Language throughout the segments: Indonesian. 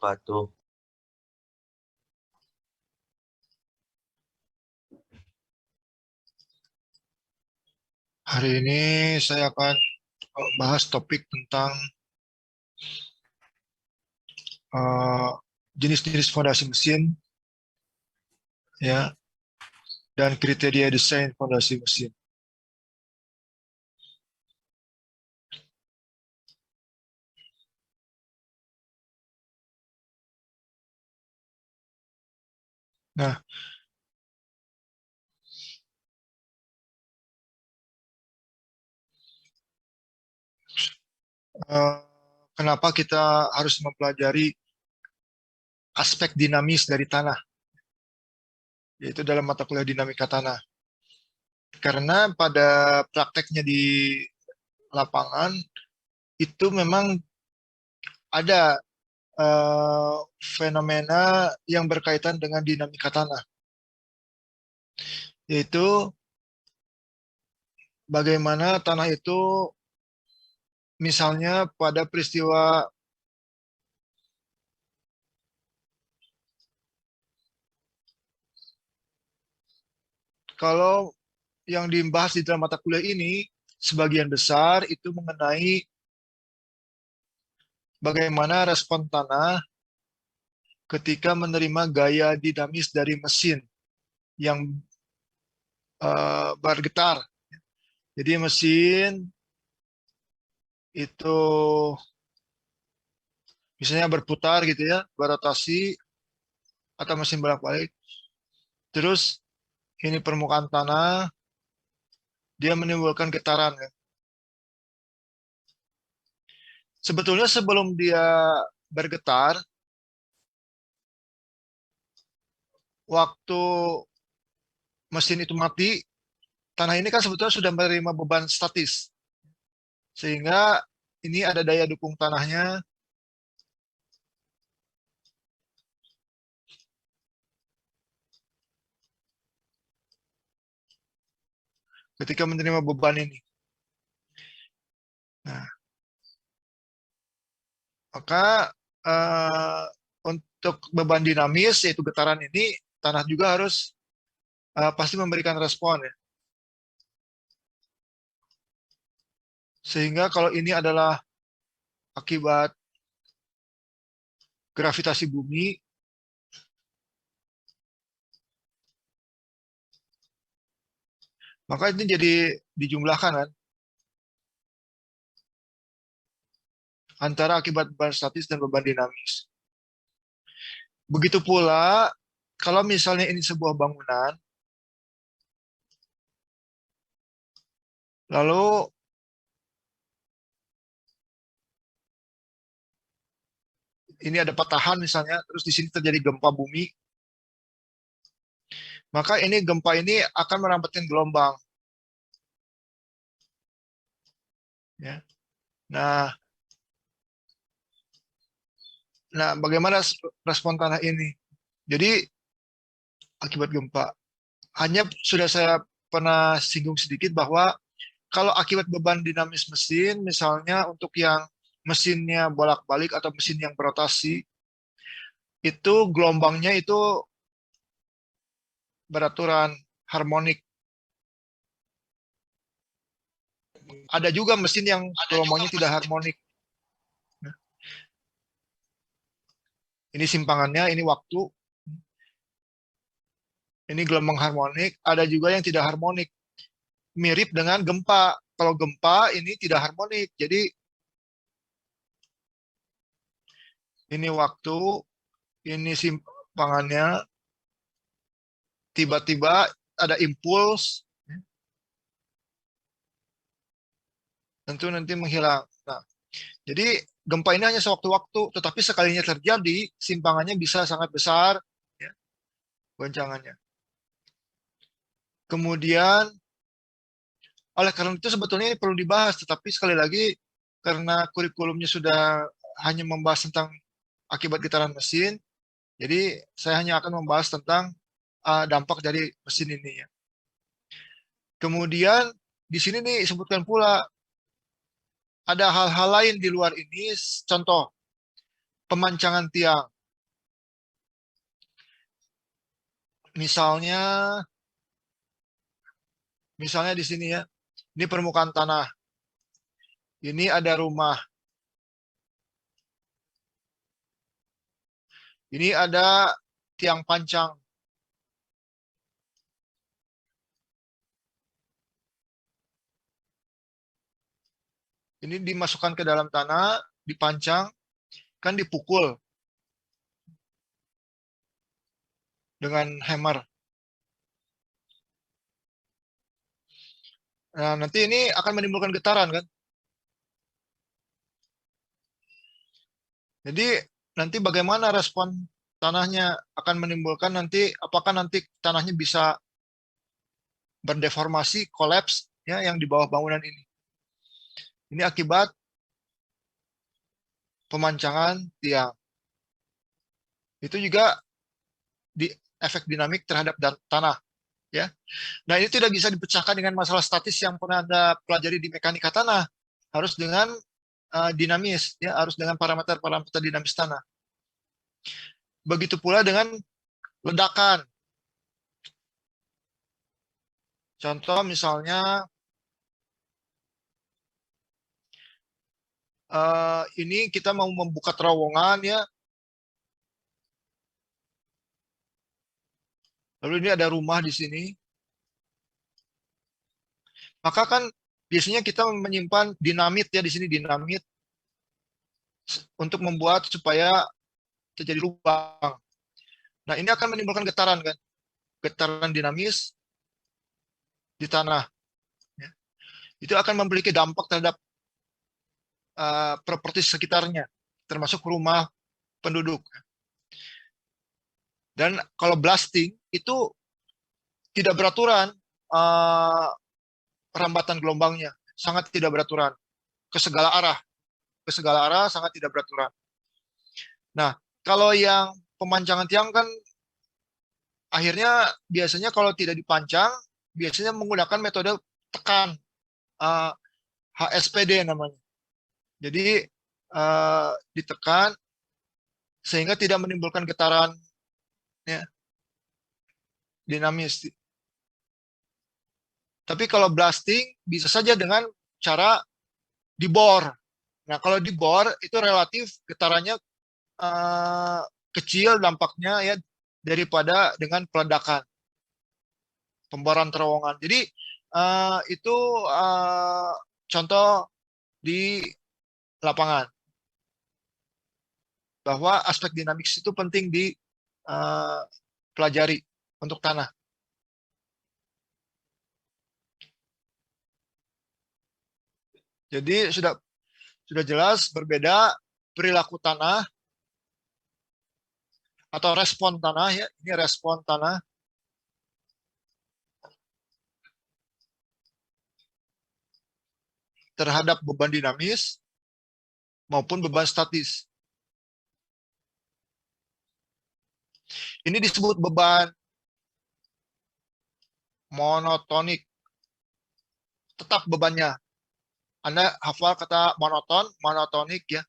wabarakatuh. Hari ini saya akan bahas topik tentang eh, jenis-jenis fondasi mesin, ya, dan kriteria desain fondasi mesin. Nah, eh, kenapa kita harus mempelajari aspek dinamis dari tanah, yaitu dalam mata kuliah dinamika tanah? Karena pada prakteknya di lapangan itu memang ada fenomena yang berkaitan dengan dinamika tanah, yaitu bagaimana tanah itu misalnya pada peristiwa kalau yang dibahas di dalam mata kuliah ini sebagian besar itu mengenai bagaimana respon tanah ketika menerima gaya dinamis dari mesin yang bergetar. Jadi mesin itu misalnya berputar gitu ya, berotasi atau mesin bolak-balik. Terus ini permukaan tanah dia menimbulkan getaran ya. Sebetulnya sebelum dia bergetar, waktu mesin itu mati, tanah ini kan sebetulnya sudah menerima beban statis. Sehingga ini ada daya dukung tanahnya. Ketika menerima beban ini. Nah, maka eh, untuk beban dinamis, yaitu getaran ini, tanah juga harus pasti memberikan respon ya. Sehingga kalau ini adalah akibat gravitasi bumi, maka ini jadi dijumlahkan kan, antara akibat beban statis dan beban dinamis. Begitu pula kalau misalnya ini sebuah bangunan, lalu ini ada patahan misalnya, terus di sini terjadi gempa bumi, maka ini gempa ini akan merambatkan gelombang. Ya. Nah, bagaimana respon tanah ini? Jadi akibat gempa, hanya sudah saya pernah singgung sedikit bahwa kalau akibat beban dinamis mesin, misalnya untuk yang mesinnya bolak-balik atau mesin yang berotasi, itu gelombangnya itu beraturan harmonik. Ada juga mesin yang gelombangnya tidak harmonik. Ini simpangannya, ini waktu, ini gelombang harmonik. Ada juga yang tidak harmonik, mirip dengan gempa. Kalau gempa ini tidak harmonik, jadi ini waktu, ini simpangannya, tiba-tiba ada impuls, tentu nanti menghilang. Nah, jadi gempa ini hanya sewaktu-waktu, tetapi sekalinya terjadi, simpangannya bisa sangat besar, ya, goncangannya. Kemudian, oleh karena itu sebetulnya ini perlu dibahas, tetapi sekali lagi, karena kurikulumnya sudah hanya membahas tentang akibat getaran mesin, jadi saya hanya akan membahas tentang dampak dari mesin ini. Ya. Kemudian, di sini nih disebutkan pula, ada hal-hal lain di luar ini, contoh, pemancangan tiang. Misalnya, misalnya di sini ya, ini permukaan tanah, ini ada rumah, ini ada tiang pancang. Ini dimasukkan ke dalam tanah, dipancang, kan dipukul dengan hammer. Nah, nanti ini akan menimbulkan getaran kan. Jadi nanti bagaimana respon tanahnya akan menimbulkan nanti, apakah nanti tanahnya bisa berdeformasi, kolaps ya yang di bawah bangunan ini. Ini akibat pemancangan tiang. Itu juga di efek dinamik terhadap tanah ya. Nah, ini tidak bisa dipecahkan dengan masalah statis yang pernah Anda pelajari di mekanika tanah. Harus dengan dinamis ya, harus dengan parameter-parameter dinamis tanah. Begitu pula dengan ledakan. Contoh misalnya ini kita mau membuka terowongan ya. Lalu ini ada rumah di sini. Maka kan biasanya kita menyimpan dinamit ya di sini dinamit untuk membuat supaya terjadi lubang. Nah, ini akan menimbulkan getaran kan, getaran dinamis di tanah. Ya. Itu akan memiliki dampak terhadap properti sekitarnya, termasuk rumah penduduk. Dan kalau blasting itu tidak beraturan uh, rambatan gelombangnya, sangat tidak beraturan ke segala arah, sangat tidak beraturan. Nah, kalau yang pemancangan tiang kan akhirnya biasanya kalau tidak dipancang, biasanya menggunakan metode tekan uh, HSPD namanya. Jadi ditekan sehingga tidak menimbulkan getaran ya, dinamis. Tapi kalau blasting bisa saja dengan cara dibor. Nah, kalau dibor itu relatif getarannya uh, kecil dampaknya ya daripada dengan peledakan, pemboran terowongan. Jadi itu contoh di lapangan bahwa aspek dinamis itu penting dipelajari untuk tanah. Jadi sudah jelas berbeda perilaku tanah atau respon tanah ya. Ini respon tanah terhadap beban dinamis maupun beban statis. Ini disebut beban monotonik. Tetap bebannya. Anda hafal kata monoton, monotonik ya.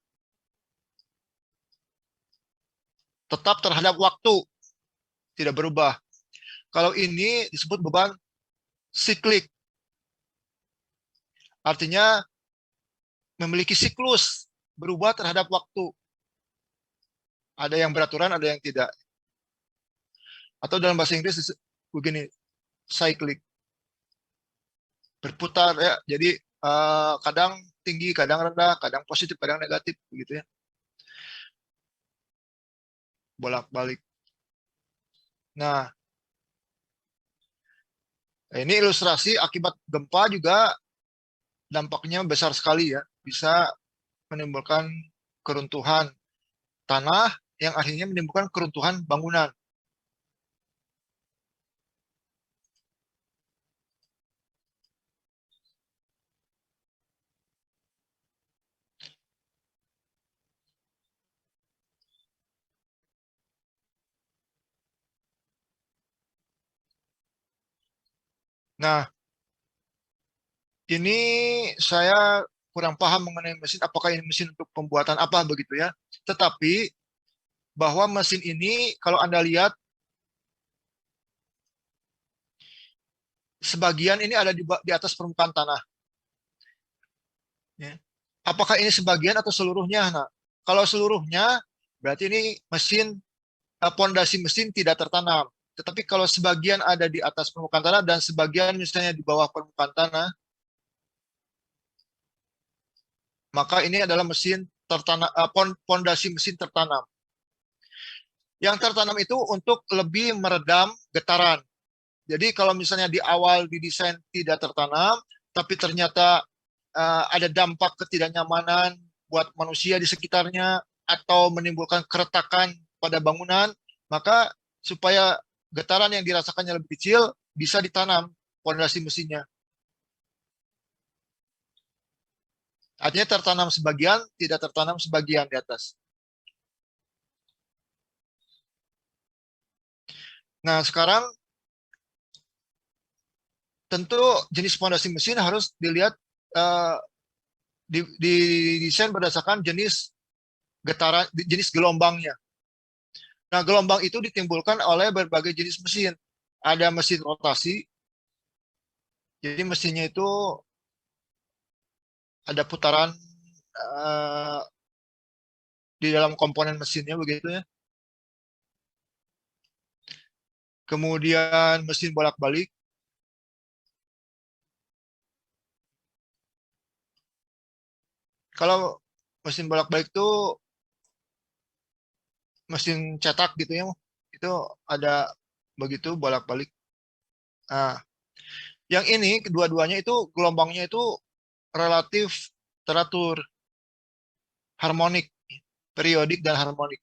Tetap terhadap waktu, tidak berubah. Kalau ini disebut beban siklik. Artinya memiliki siklus, berubah terhadap waktu. Ada yang beraturan, ada yang tidak. Atau dalam bahasa Inggris begini, cyclic. Berputar ya. Jadi kadang tinggi, kadang rendah, kadang positif, kadang negatif begitu ya. Bolak-balik. Nah, ini ilustrasi akibat gempa juga dampaknya besar sekali ya. Bisa menimbulkan keruntuhan tanah yang akhirnya menimbulkan keruntuhan bangunan. Nah, ini saya kurang paham mengenai mesin, apakah ini mesin untuk pembuatan apa begitu ya. Tetapi bahwa mesin ini kalau Anda lihat sebagian ini ada di atas permukaan tanah. Ya. Apakah ini sebagian atau seluruhnya? Nah, kalau seluruhnya berarti ini mesin, pondasi mesin tidak tertanam. Tetapi kalau sebagian ada di atas permukaan tanah dan sebagian misalnya di bawah permukaan tanah, maka ini adalah mesin tertanam, pondasi mesin tertanam. Yang tertanam itu untuk lebih meredam getaran. Jadi kalau misalnya di awal didesain tidak tertanam, tapi ternyata ada dampak ketidaknyamanan buat manusia di sekitarnya atau menimbulkan keretakan pada bangunan, maka supaya getaran yang dirasakannya lebih kecil bisa ditanam pondasi mesinnya. Artinya tertanam sebagian, tidak tertanam sebagian di atas. Nah, sekarang tentu jenis pondasi mesin harus dilihat, uh, di desain berdasarkan jenis getaran, jenis gelombangnya. Nah, gelombang itu ditimbulkan oleh berbagai jenis mesin. Ada mesin rotasi, jadi mesinnya itu ada putaran uh, di dalam komponen mesinnya begitu ya. Kemudian mesin bolak-balik. Kalau mesin bolak-balik itu mesin cetak gitu ya, itu ada begitu bolak-balik. Nah, yang ini kedua-duanya itu gelombangnya itu relatif teratur, harmonik, periodik dan harmonik.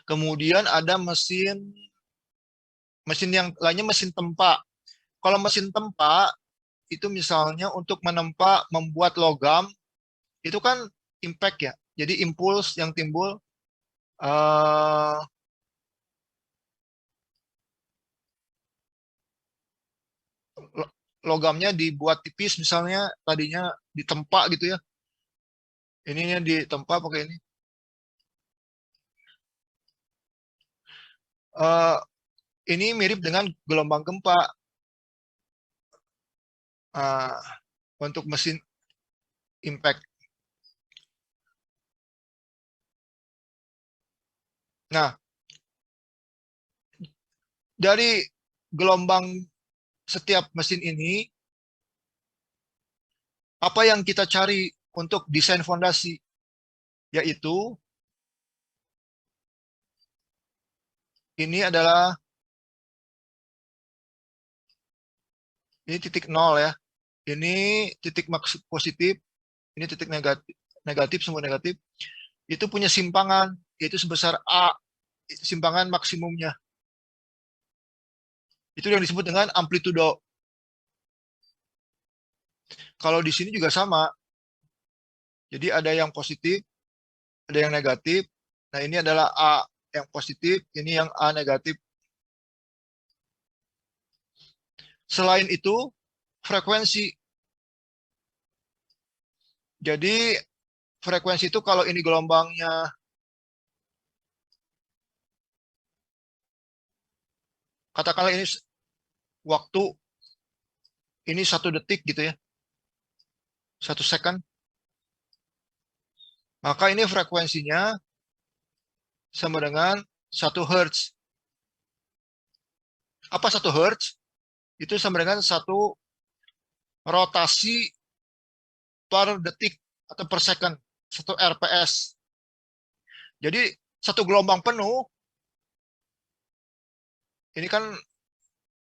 Kemudian ada mesin mesin yang lainnya mesin tempa. Kalau mesin tempa itu misalnya untuk menempa membuat logam itu kan impact ya. Jadi impuls yang timbul, eh, logamnya dibuat tipis misalnya tadinya ditempa gitu ya. Ininya ditempa pakai ini. Eh, ini mirip dengan gelombang gempa, eh, untuk mesin impact. Nah, dari gelombang setiap mesin ini, apa yang kita cari untuk desain fondasi? Yaitu, ini adalah, ini titik nol ya. Ini titik maksud positif, ini titik negatif, negatif semua negatif. Itu punya simpangan, yaitu sebesar A, simpangan maksimumnya. Itu yang disebut dengan amplitudo. Kalau di sini juga sama. Jadi ada yang positif, ada yang negatif. Nah, ini adalah A yang positif, ini yang A negatif. Selain itu, frekuensi. Jadi, frekuensi itu kalau ini gelombangnya, katakanlah ini waktu, ini 1 detik gitu ya, 1 second. Maka ini frekuensinya sama dengan 1 Hz. Apa 1 Hz? Itu sama dengan 1 rotasi per detik atau per second, 1 RPS. Jadi 1 gelombang penuh, ini kan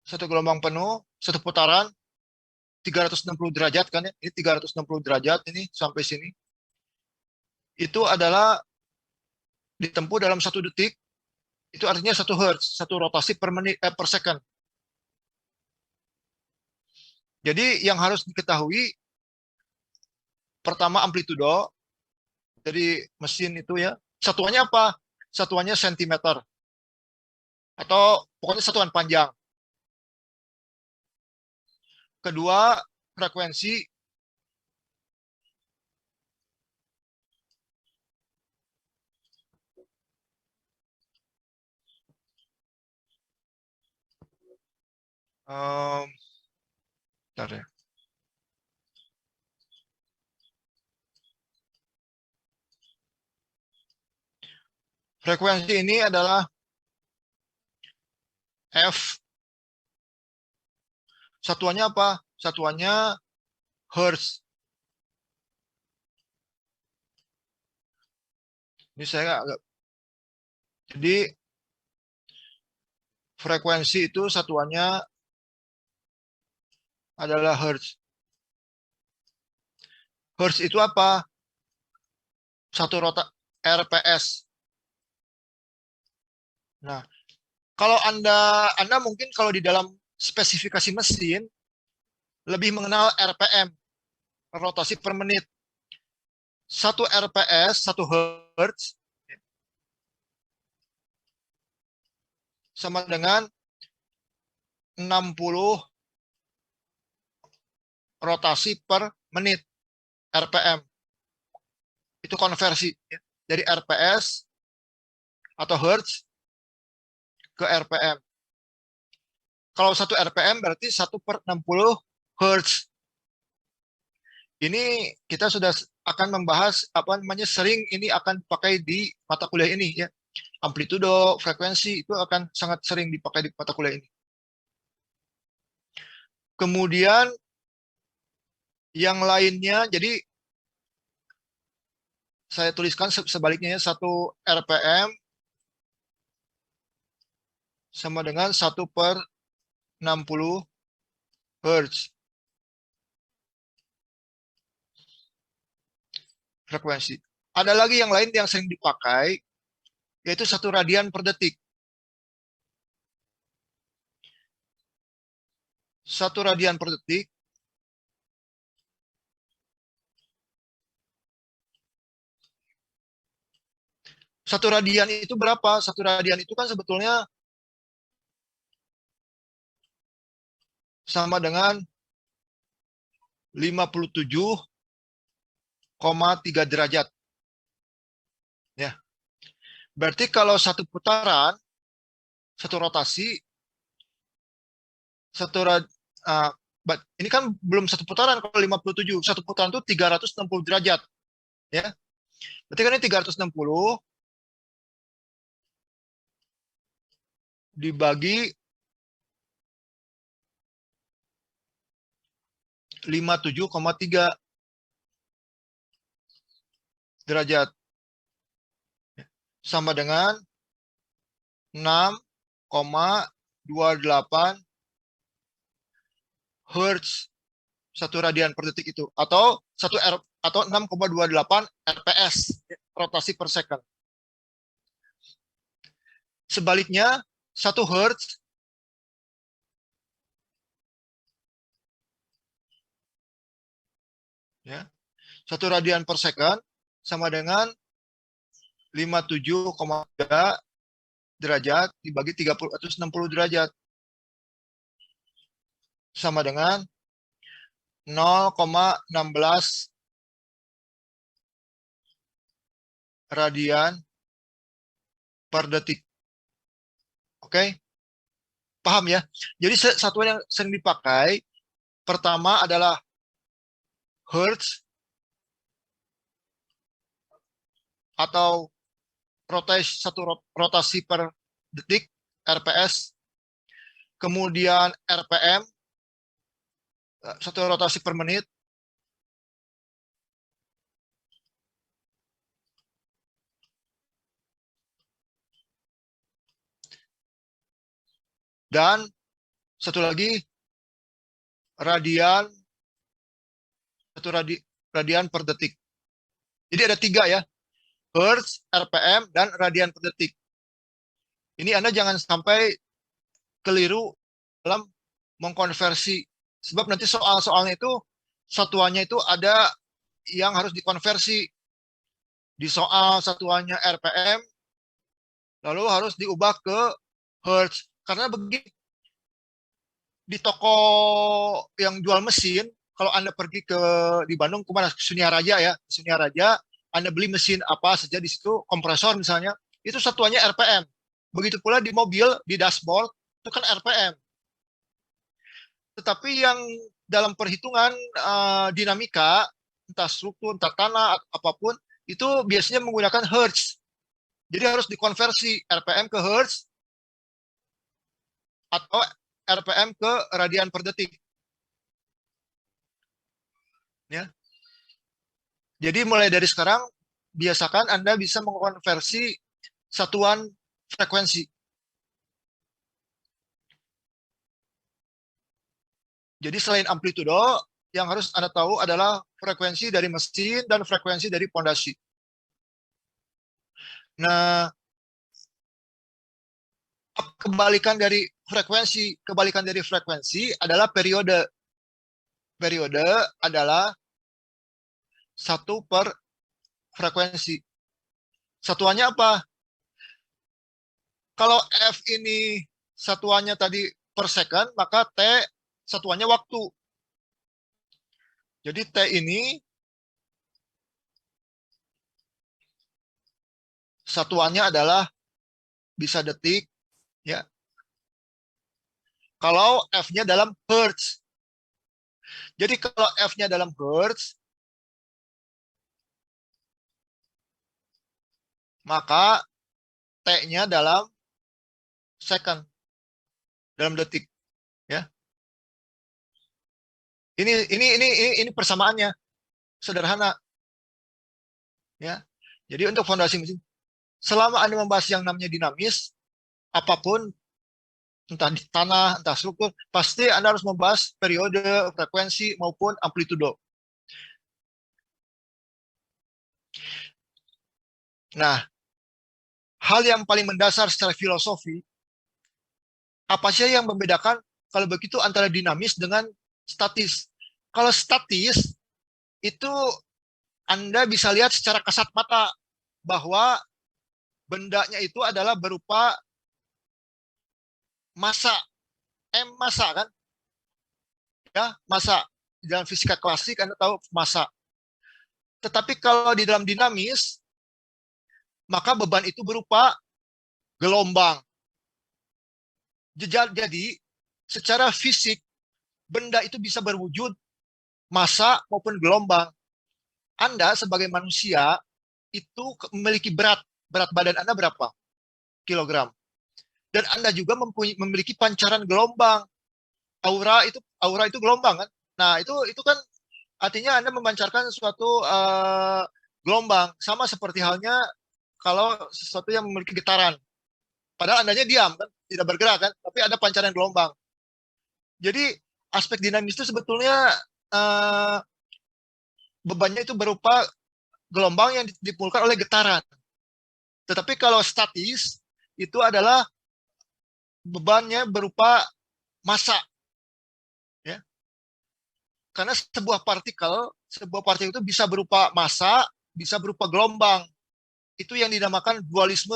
1 gelombang penuh, 1 putaran, 360 derajat kan ya, ini 360 derajat ini sampai sini. Itu adalah ditempuh dalam 1 detik, itu artinya 1 Hz, 1 rotasi per menit, per second. Jadi yang harus diketahui, pertama amplitudo dari mesin itu ya, satuannya apa? Satuannya sentimeter, atau pokoknya satuan panjang. Kedua, frekuensi. Bentar ya. Frekuensi ini adalah F. Satuannya apa? Satuannya Hertz. Ini saya agak. Jadi frekuensi itu satuannya adalah Hertz. Hertz itu apa? Satu rota RPS. Nah, kalau Anda mungkin kalau di dalam spesifikasi mesin lebih mengenal RPM, rotasi per menit. Satu RPS, satu Hertz sama dengan 60 rotasi per menit RPM. Itu konversi ya, dari RPS atau Hertz ke RPM. Kalau satu RPM berarti 1/60 Hertz. Ini kita sudah akan membahas apa namanya, sering ini akan dipakai di mata kuliah ini ya. Amplitudo, frekuensi itu akan sangat sering dipakai di mata kuliah ini. Kemudian yang lainnya, jadi saya tuliskan sebaliknya ya, 1 RPM sama dengan 1/60 Hertz. Frekuensi. Ada lagi yang lain yang sering dipakai, yaitu 1 radian per detik. 1 radian per detik satu radian itu berapa? Satu radian itu kan sebetulnya sama dengan 57,3 derajat. Ya. Berarti kalau satu putaran, satu rotasi, ini kan belum satu putaran kalau 57. Satu putaran itu 360 derajat. Ya. Berarti kan ini 360 dibagi 57,3 derajat. Sama dengan 6,28 Hertz satu radian per detik itu, atau 6,28 RPS rotasi per second. Sebaliknya 1 Hertz ya, 1 radian per second sama dengan 57,3 derajat dibagi 360 derajat sama dengan 0,16 radian per detik. Oke? Paham ya? Jadi satuan yang sering dipakai pertama adalah Hertz atau rotasi per detik RPS. Kemudian RPM, satu rotasi per menit. Dan satu lagi radian, radian per detik. Jadi ada 3 ya, Hertz, RPM, dan radian per detik. Ini Anda jangan sampai keliru dalam mengkonversi. Sebab nanti soal-soalnya itu satuannya itu ada yang harus dikonversi. Di soal satuannya RPM, lalu harus diubah ke Hertz. Karena begini, di toko yang jual mesin, kalau Anda pergi ke di Bandung kemana? Sunia Raja ya, Sunia Raja, Anda beli mesin apa saja di situ, kompresor misalnya, itu satuannya RPM. Begitu pula di mobil, di dashboard, itu kan RPM. Tetapi yang dalam perhitungan dinamika, entah struktur, entah tanah, apapun, itu biasanya menggunakan Hertz. Jadi harus dikonversi RPM ke Hertz atau RPM ke radian per detik. Ya. Jadi mulai dari sekarang, biasakan Anda bisa mengkonversi satuan frekuensi. Jadi selain amplitudo, yang harus Anda tahu adalah frekuensi dari mesin dan frekuensi dari pondasi. Nah, kebalikan dari frekuensi adalah periode. Periode adalah satu per frekuensi. Satuannya apa? Kalau F ini satuannya tadi per second, maka T satuannya waktu. Jadi T ini satuannya adalah bisa detik, ya. Kalau F-nya dalam Hertz. Jadi kalau F-nya dalam Hertz, maka T-nya dalam second, dalam detik, ya. Ini persamaannya sederhana, ya. Jadi untuk fondasi mesin, selama Anda membahas yang namanya dinamis, apapun, entah di tanah, entah struktur, pasti Anda harus membahas periode, frekuensi, maupun amplitudo. Nah, hal yang paling mendasar secara filosofi, apa sih yang membedakan kalau begitu antara dinamis dengan statis? Kalau statis, itu Anda bisa lihat secara kasat mata bahwa bendanya itu adalah berupa massa, massa kan? Ya, massa. Di dalam fisika klasik Anda tahu massa. Tetapi kalau di dalam dinamis, maka beban itu berupa gelombang. Jadi, secara fisik, benda itu bisa berwujud massa maupun gelombang. Anda sebagai manusia itu memiliki berat badan Anda berapa kilogram, dan Anda juga memiliki pancaran gelombang. Aura itu gelombang kan. Nah, itu kan artinya Anda memancarkan suatu gelombang, sama seperti halnya kalau sesuatu yang memiliki getaran. Padahal Andanya diam kan, tidak bergerak kan, tapi ada pancaran gelombang. Jadi aspek dinamis itu sebetulnya eh, bebannya itu berupa gelombang yang ditimbulkan oleh getaran. Tetapi kalau statis itu adalah bebannya berupa massa, ya. Karena sebuah partikel itu bisa berupa massa, bisa berupa gelombang. Itu yang dinamakan dualisme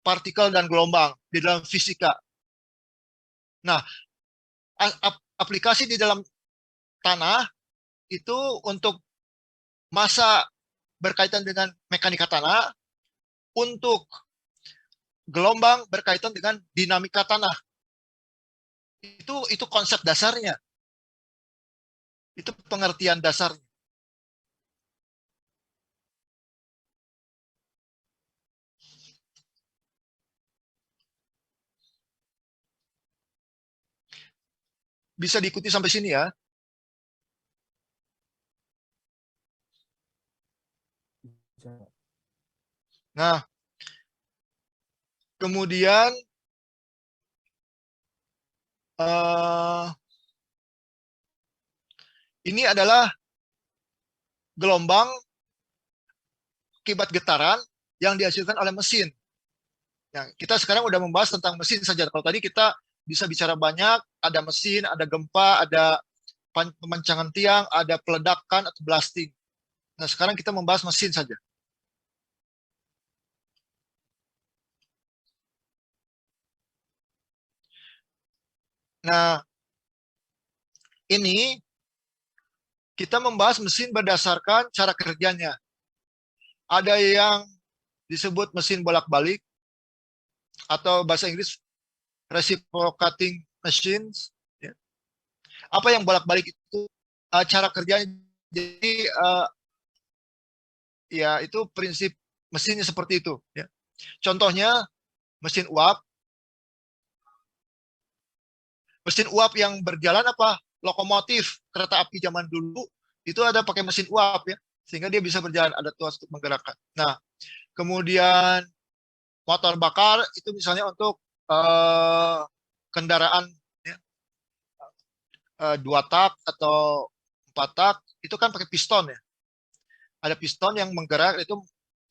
partikel dan gelombang di dalam fisika. Nah, aplikasi di dalam tanah itu untuk massa berkaitan dengan mekanika tanah, untuk gelombang berkaitan dengan dinamika tanah. Itu konsep dasarnya. Itu pengertian dasarnya. Bisa diikuti sampai sini ya. Nah, kemudian eh, ini adalah gelombang akibat getaran yang dihasilkan oleh mesin. Ya, kita sekarang udah membahas tentang mesin saja. Kalau tadi kita bisa bicara banyak, ada mesin, ada gempa, ada pemancangan tiang, ada peledakan atau blasting. Nah, sekarang kita membahas mesin saja. Nah, Ini kita membahas mesin berdasarkan cara kerjanya. Ada yang disebut mesin bolak-balik atau bahasa Inggris reciprocating machines. Ya. Apa yang bolak-balik itu? Cara kerjanya. Jadi ya itu prinsip mesinnya seperti itu. Ya. Contohnya mesin uap. Mesin uap yang berjalan apa? Lokomotif kereta api zaman dulu itu ada pakai mesin uap ya, sehingga dia bisa berjalan, ada tuas untuk menggerakkan. Nah, kemudian motor bakar itu misalnya untuk kendaraan ya, 2 tak atau 4 tak itu kan pakai piston ya. Ada piston yang menggerak itu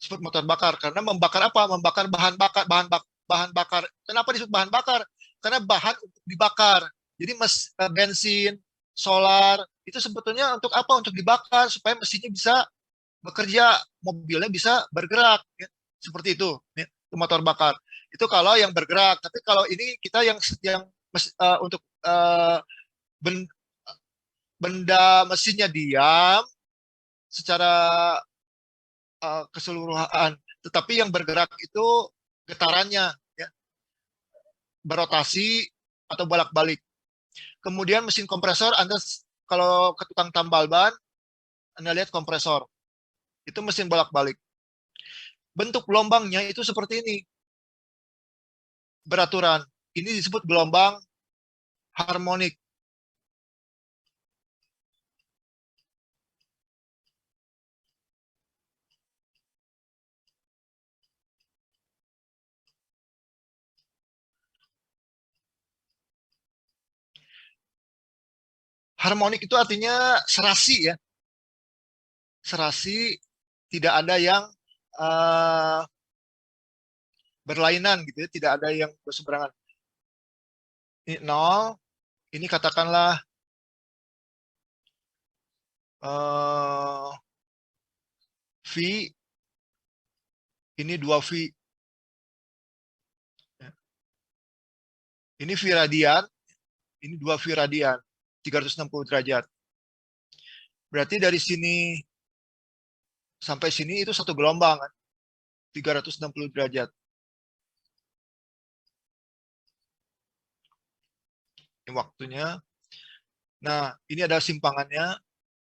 disebut motor bakar karena membakar apa? Membakar bahan bakar. Kenapa disebut bahan bakar? Karena bahan untuk dibakar. Jadi bensin, solar itu sebetulnya untuk apa? Untuk dibakar supaya mesinnya bisa bekerja, mobilnya bisa bergerak. Ya. Seperti itu. Ya. Itu motor bakar. Itu kalau yang bergerak. Tapi kalau ini kita yang untuk benda mesinnya diam secara keseluruhan. Tetapi yang bergerak itu getarannya ya, berotasi atau bolak-balik. Kemudian mesin kompresor, Anda kalau ke tukang tambal ban, Anda lihat kompresor. Itu mesin bolak-balik. Bentuk gelombangnya itu seperti ini. Beraturan. Ini disebut gelombang harmonik. Harmonik itu artinya serasi ya. Serasi, tidak ada yang uh, berlainan gitu ya, tidak ada yang berseberangan. Ini 0, ini katakanlah V, ini 2V. Ini V radian, ini 2V radian, 360 derajat. Berarti dari sini sampai sini itu satu gelombang kan, 360 derajat. Ini waktunya. Nah, ini ada simpangannya.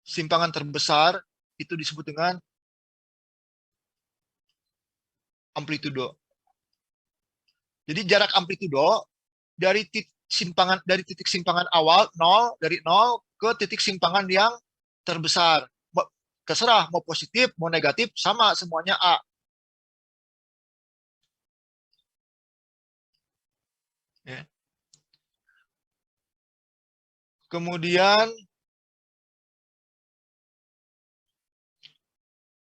Simpangan terbesar itu disebut dengan amplitudo. Jadi jarak amplitudo dari titik simpangan awal 0, dari 0 ke titik simpangan yang terbesar. Terserah mau positif, mau negatif, sama semuanya A. Ya. Kemudian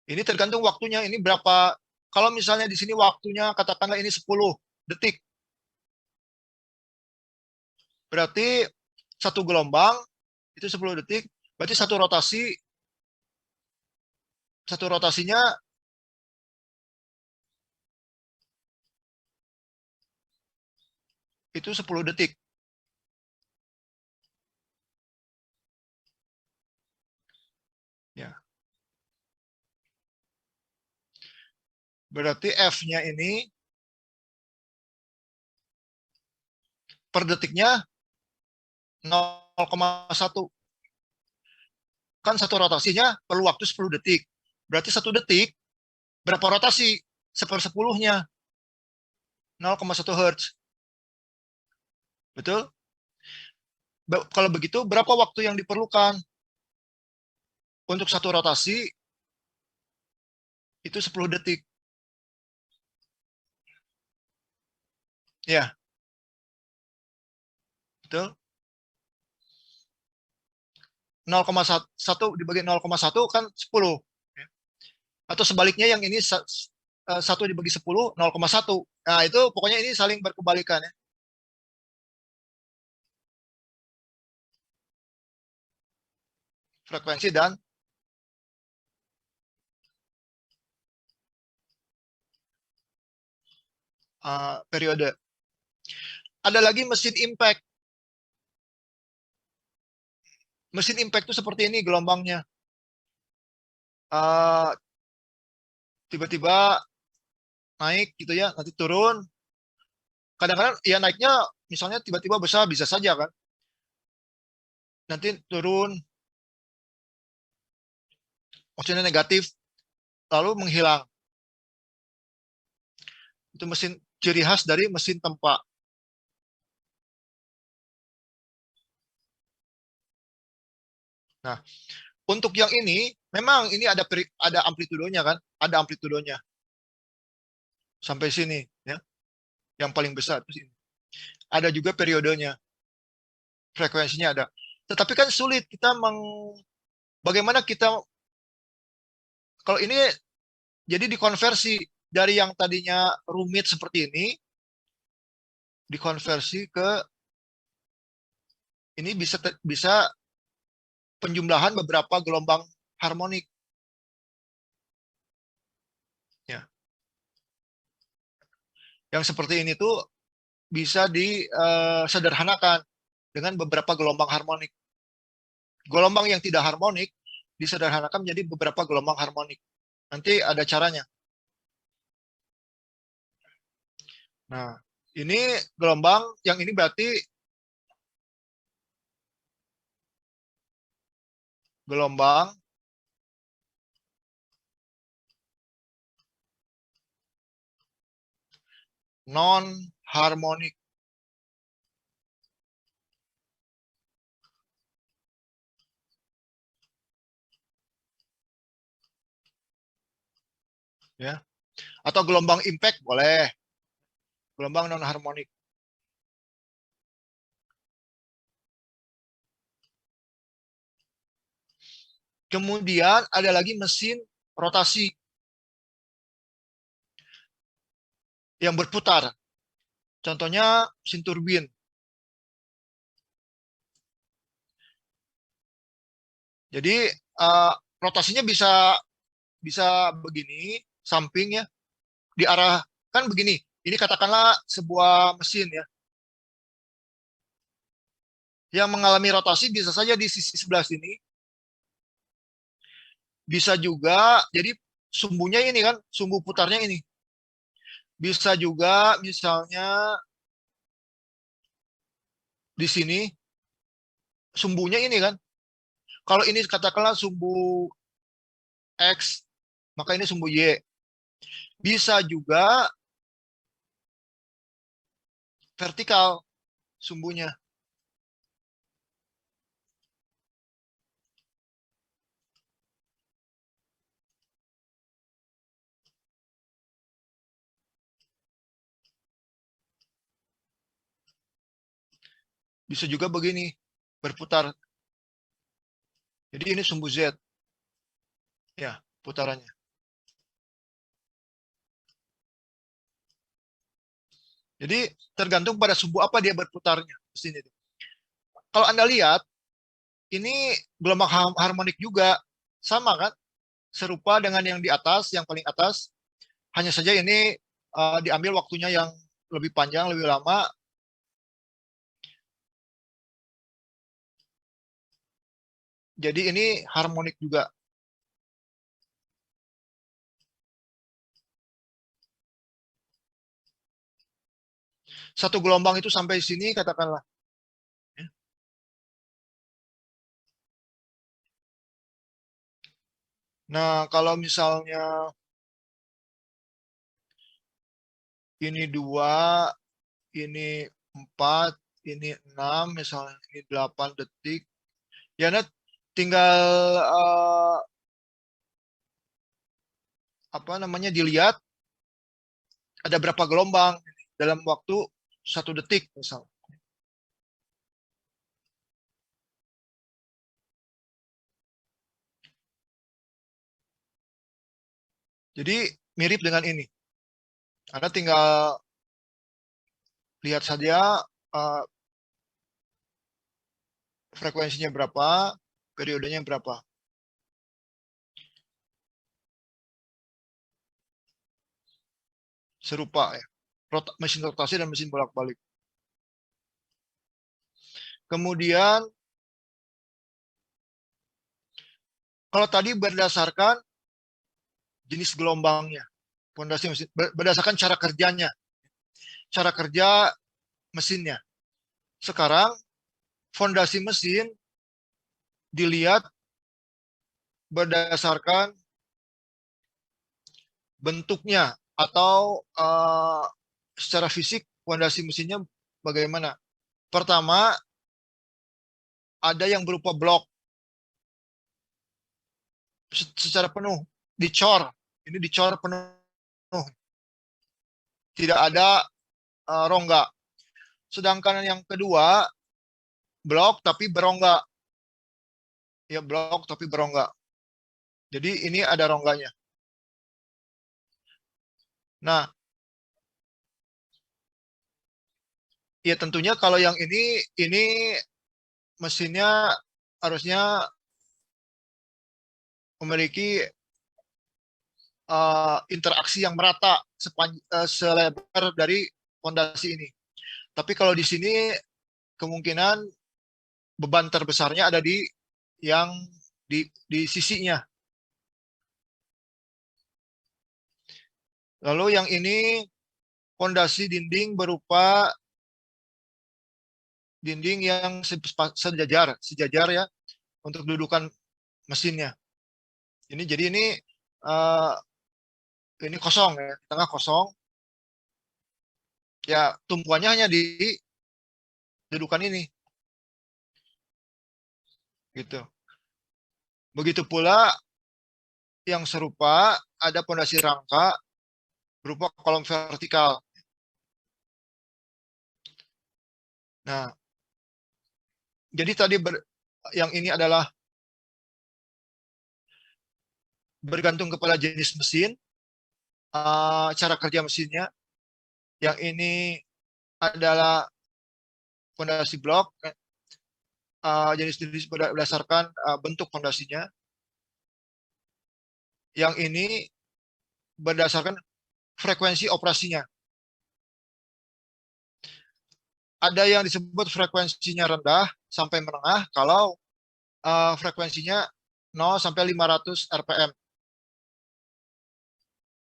ini tergantung waktunya. Ini berapa? Kalau misalnya di sini waktunya katakanlah ini 10 detik. Berarti satu gelombang itu 10 detik. Berarti satu rotasinya itu 10 detik. Ya. Berarti F-nya ini per detiknya 0,1. Kan satu rotasinya perlu waktu 10 detik. Berarti satu detik berapa rotasi? Sepersepuluhnya 0,1 Hz. Betul? Kalau begitu berapa waktu yang diperlukan? Untuk satu rotasi itu 10 detik. Ya, betul? 0,1 dibagi 0,1 kan 10. Atau sebaliknya yang ini 1 dibagi 10, 0,1. Nah, itu pokoknya ini saling berkebalikan ya. Frekuensi dan periode. Ada lagi mesin impact. Mesin impact itu seperti ini gelombangnya. Eh, Tiba-tiba naik gitu ya, nanti turun. Kadang-kadang ya naiknya misalnya tiba-tiba besar bisa saja kan. Nanti turun, maksudnya negatif, lalu menghilang. Itu mesin ciri khas dari mesin tempa. Nah, untuk yang ini memang ini ada amplitudonya kan, ada amplitudonya sampai sini ya. Yang paling besar itu sini. Ada juga periodenya, frekuensinya ada. Tetapi kan sulit kita bagaimana kita kalau ini jadi dikonversi dari yang tadinya rumit seperti ini dikonversi ke ini bisa penjumlahan beberapa gelombang harmonik ya. Yang seperti ini tuh bisa disederhanakan dengan beberapa gelombang harmonik. Gelombang yang tidak harmonik disederhanakan menjadi beberapa gelombang harmonik. Nanti ada caranya. Nah, ini gelombang yang ini berarti gelombang non harmonik ya. Atau gelombang impact boleh, gelombang non harmonik. Kemudian ada lagi mesin rotasi yang berputar. Contohnya mesin turbin. Jadi rotasinya bisa bisa begini, samping ya, diarahkan begini. Ini katakanlah sebuah mesin ya, yang mengalami rotasi bisa saja di sisi sebelah sini, bisa juga jadi sumbunya ini kan, sumbu putarnya ini. Bisa juga misalnya di sini sumbunya ini kan. Kalau ini katakanlah sumbu X, maka ini sumbu Y. Bisa juga vertikal sumbunya. Bisa juga begini, berputar. Jadi ini sumbu Z, ya putarannya. Jadi tergantung pada sumbu apa dia berputarnya. Di sini. Kalau Anda lihat, ini gelombang harmonik juga. Sama kan? Serupa dengan yang di atas, yang paling atas. Hanya saja ini diambil waktunya yang lebih panjang, lebih lama. Jadi ini harmonik juga. Satu gelombang itu sampai sini katakanlah. Nah, kalau misalnya ini 2, ini 4, ini 6, misalnya ini 8 detik. Ya, Nat, tinggal apa namanya dilihat ada berapa gelombang dalam waktu 1 detik misal. Jadi mirip dengan ini. Anda tinggal lihat saja uh, frekuensinya berapa, periodenya berapa. Serupa ya. Mesin rotasi dan mesin bolak-balik. Kemudian Kalau tadi berdasarkan jenis gelombangnya, fondasi mesin, berdasarkan cara kerjanya, cara kerja mesinnya. Sekarang fondasi mesin dilihat berdasarkan bentuknya atau secara fisik fondasi mesinnya bagaimana. Pertama, ada yang berupa blok secara penuh, dicor. Ini dicor penuh, tidak ada rongga. Sedangkan yang kedua, blok tapi berongga. Ya, blok tapi berongga. Jadi ini ada rongganya. Nah, ya tentunya kalau yang ini mesinnya harusnya memiliki interaksi yang merata selebar dari fondasi ini. Tapi kalau di sini kemungkinan beban terbesarnya ada di yang di sisinya. Lalu yang ini fondasi dinding berupa dinding yang sejajar ya untuk dudukan mesinnya. Ini jadi ini kosong ya, tengah kosong. Ya tumpuannya hanya di dudukan ini. Gitu. Begitu pula yang serupa ada fondasi rangka berupa kolom vertikal. Nah, jadi tadi yang ini adalah bergantung kepada jenis mesin, cara kerja mesinnya. Yang ini adalah fondasi blok, jenis-jenis berdasarkan bentuk fondasinya. Yang ini berdasarkan frekuensi operasinya. Ada yang disebut frekuensinya rendah sampai menengah kalau frekuensinya 0 sampai 500 RPM.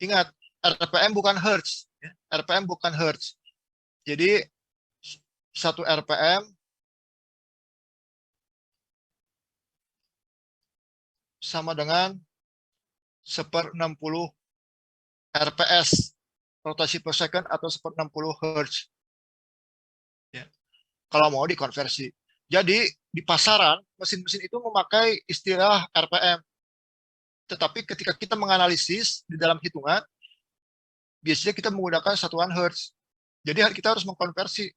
Ingat, RPM bukan Hertz. RPM bukan Hertz. Jadi 1 RPM sama dengan 1/60 RPS, rotasi per second, atau 1/60 Hertz. Ya. Kalau mau dikonversi. Jadi di pasaran, mesin-mesin itu memakai istilah RPM. Tetapi ketika kita menganalisis di dalam hitungan, biasanya kita menggunakan satuan Hertz. Jadi kita harus mengkonversi.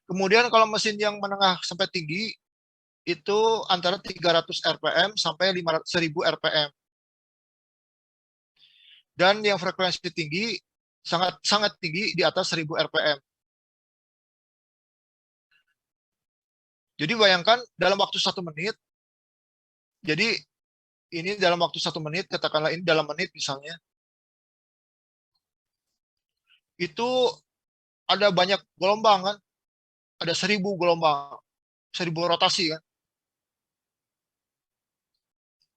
Kemudian kalau mesin yang menengah sampai tinggi, itu antara 300 RPM sampai 1000 RPM. Dan yang frekuensi tinggi, sangat tinggi di atas 1000 RPM. Jadi bayangkan dalam waktu 1 menit, jadi ini dalam waktu 1 menit, katakanlah ini dalam menit misalnya, itu ada banyak gelombang kan, ada 1000 gelombang, 1000 rotasi kan.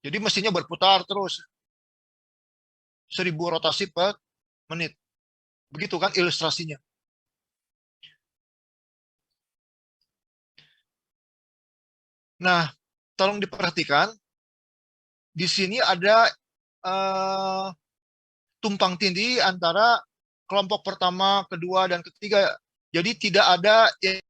Jadi mesinnya berputar terus, 1000 rotasi per menit. Begitu kan ilustrasinya. Nah, tolong diperhatikan, di sini ada tumpang tindih antara kelompok pertama, kedua, dan ketiga. Jadi tidak ada yang